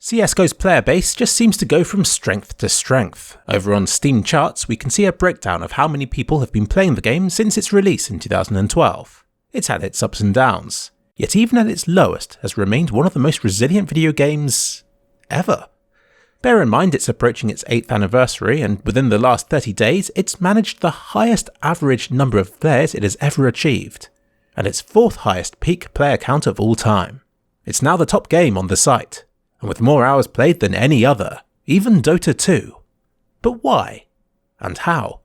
CSGO's player base just seems to go from strength to strength. Over on Steam charts, we can see a breakdown of how many people have been playing the game since its release in 2012. It's had its ups and downs, yet even at its lowest has remained one of the most resilient video games ever. Bear in mind it's approaching its 8th anniversary, and within the last 30 days it's managed the highest average number of players it has ever achieved, and its 4th highest peak player count of all time. It's now the top game on the site, and with more hours played than any other, even Dota 2. But why? And how?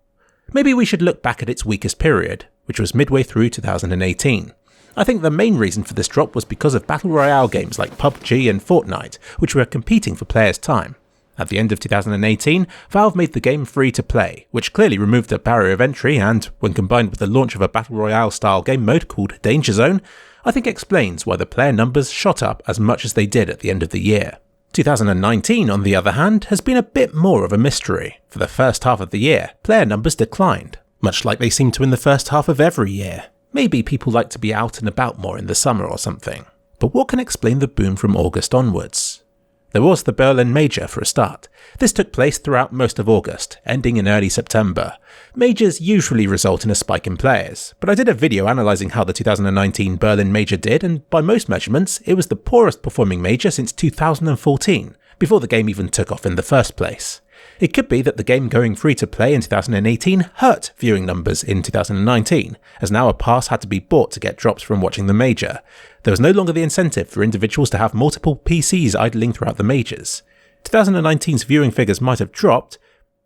Maybe we should look back at its weakest period, which was midway through 2018. I think the main reason for this drop was because of Battle Royale games like PUBG and Fortnite, which were competing for players' time. At the end of 2018, Valve made the game free to play, which clearly removed a barrier of entry and, when combined with the launch of a Battle Royale style game mode called Danger Zone, I think explains why the player numbers shot up as much as they did at the end of the year. 2019, on the other hand, has been a bit more of a mystery. For the first half of the year, player numbers declined, much like they seem to in the first half of every year. Maybe people like to be out and about more in the summer or something. But what can explain the boom from August onwards? There was the Berlin Major for a start. This took place throughout most of August, ending in early September. Majors usually result in a spike in players, but I did a video analysing how the 2019 Berlin Major did, and by most measurements, it was the poorest performing major since 2014, before the game even took off in the first place. It could be that the game going free to play in 2018 hurt viewing numbers in 2019, as now a pass had to be bought to get drops from watching the major. There was no longer the incentive for individuals to have multiple PCs idling throughout the majors. 2019's viewing figures might have dropped,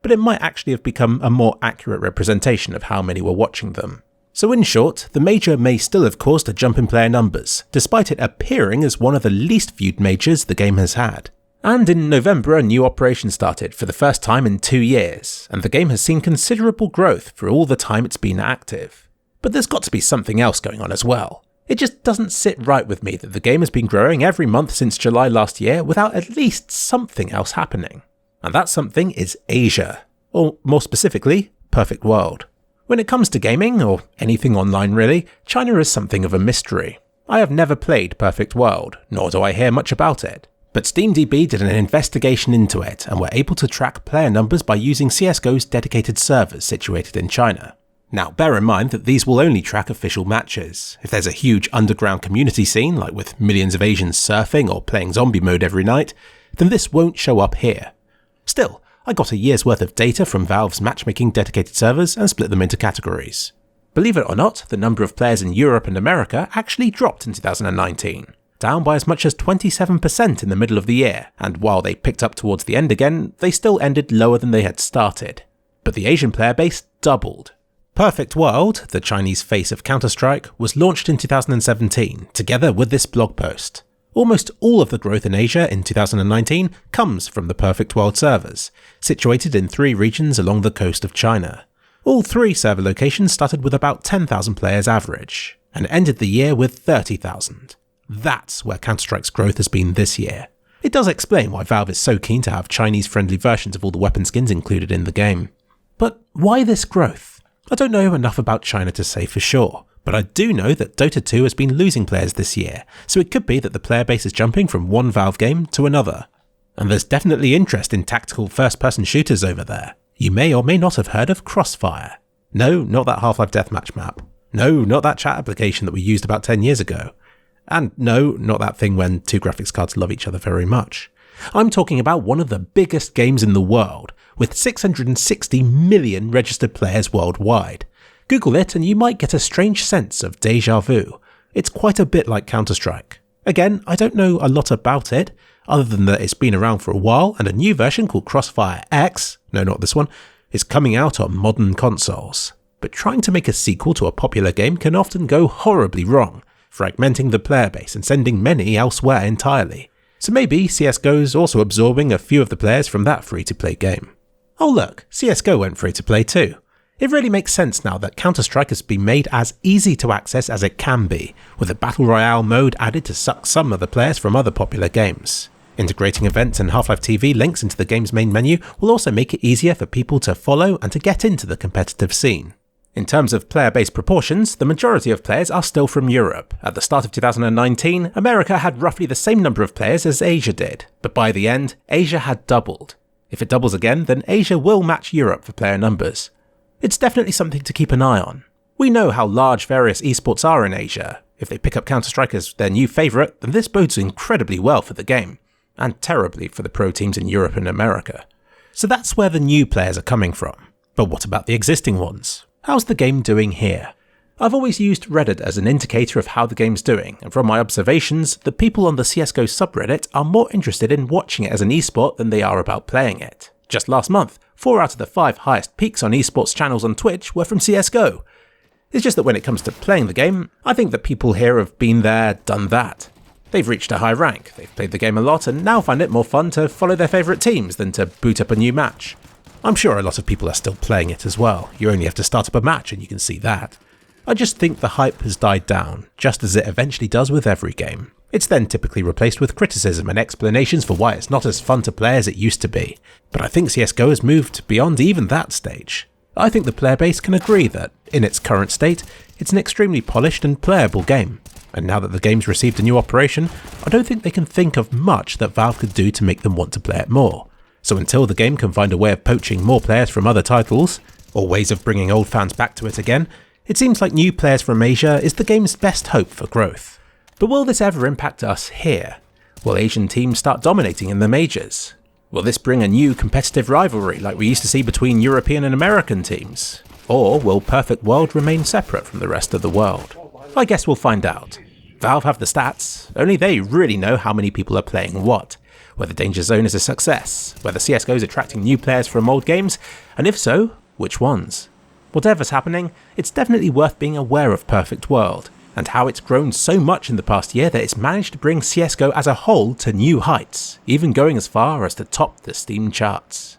but it might actually have become a more accurate representation of how many were watching them. So in short, the major may still have caused a jump in player numbers, despite it appearing as one of the least viewed majors the game has had. And in November, a new operation started for the first time in 2 years, and the game has seen considerable growth for all the time it's been active. But there's got to be something else going on as well. It just doesn't sit right with me that the game has been growing every month since July last year without at least something else happening. And that something is Asia, or more specifically, Perfect World. When it comes to gaming, or anything online really, China is something of a mystery. I have never played Perfect World, nor do I hear much about it. But SteamDB did an investigation into it and were able to track player numbers by using CSGO's dedicated servers situated in China. Now, bear in mind that these will only track official matches. If there's a huge underground community scene, like with millions of Asians surfing or playing zombie mode every night, then this won't show up here. Still, I got a year's worth of data from Valve's matchmaking dedicated servers and split them into categories. Believe it or not, the number of players in Europe and America actually dropped in 2019. Down by as much as 27% in the middle of the year, and while they picked up towards the end again, they still ended lower than they had started. But the Asian player base doubled. Perfect World, the Chinese face of Counter-Strike, was launched in 2017, together with this blog post. Almost all of the growth in Asia in 2019 comes from the Perfect World servers, situated in 3 regions along the coast of China. All 3 server locations started with about 10,000 players average, and ended the year with 30,000. That's where Counter-Strike's growth has been this year. It does explain why Valve is so keen to have Chinese-friendly versions of all the weapon skins included in the game. But why this growth? I don't know enough about China to say for sure, but I do know that Dota 2 has been losing players this year, so it could be that the player base is jumping from one Valve game to another. And there's definitely interest in tactical first-person shooters over there. You may or may not have heard of Crossfire. No, not that Half-Life Deathmatch map. No, not that chat application that we used about 10 years ago. And no, not that thing when 2 graphics cards love each other very much. I'm talking about one of the biggest games in the world, with 660 million registered players worldwide. Google it and you might get a strange sense of déjà vu. It's quite a bit like Counter-Strike. Again, I don't know a lot about it, other than that it's been around for a while and a new version called Crossfire X, no not this one, is coming out on modern consoles. But trying to make a sequel to a popular game can often go horribly wrong, fragmenting the player base and sending many elsewhere entirely. So maybe CSGO's also absorbing a few of the players from that free-to-play game. Oh look, CSGO went free-to-play too. It really makes sense now that Counter-Strike has been made as easy to access as it can be, with a Battle Royale mode added to suck some of the players from other popular games. Integrating events and Half-Life TV links into the game's main menu will also make it easier for people to follow and to get into the competitive scene. In terms of player-based proportions, the majority of players are still from Europe. At the start of 2019, America had roughly the same number of players as Asia did, but by the end, Asia had doubled. If it doubles again, then Asia will match Europe for player numbers. It's definitely something to keep an eye on. We know how large various esports are in Asia. If they pick up Counter-Strike as their new favourite, then this bodes incredibly well for the game, and terribly for the pro teams in Europe and America. So that's where the new players are coming from. But what about the existing ones? How's the game doing here? I've always used Reddit as an indicator of how the game's doing, and from my observations, the people on the CSGO subreddit are more interested in watching it as an esport than they are about playing it. Just last month, 4 out of the 5 highest peaks on esports channels on Twitch were from CSGO. It's just that when it comes to playing the game, I think that people here have been there, done that. They've reached a high rank, they've played the game a lot, and now find it more fun to follow their favourite teams than to boot up a new match. I'm sure a lot of people are still playing it as well. You only have to start up a match and you can see that. I just think the hype has died down, just as it eventually does with every game. It's then typically replaced with criticism and explanations for why it's not as fun to play as it used to be. But I think CSGO has moved beyond even that stage. I think the player base can agree that, in its current state, it's an extremely polished and playable game. And now that the game's received a new operation, I don't think they can think of much that Valve could do to make them want to play it more. So until the game can find a way of poaching more players from other titles, or ways of bringing old fans back to it again, it seems like new players from Asia is the game's best hope for growth. But will this ever impact us here? Will Asian teams start dominating in the majors? Will this bring a new competitive rivalry like we used to see between European and American teams? Or will Perfect World remain separate from the rest of the world? I guess we'll find out. Valve have the stats, only they really know how many people are playing what, whether Danger Zone is a success, whether CSGO is attracting new players from old games, and if so, which ones. Whatever's happening, it's definitely worth being aware of Perfect World, and how it's grown so much in the past year that it's managed to bring CSGO as a whole to new heights, even going as far as to top the Steam charts.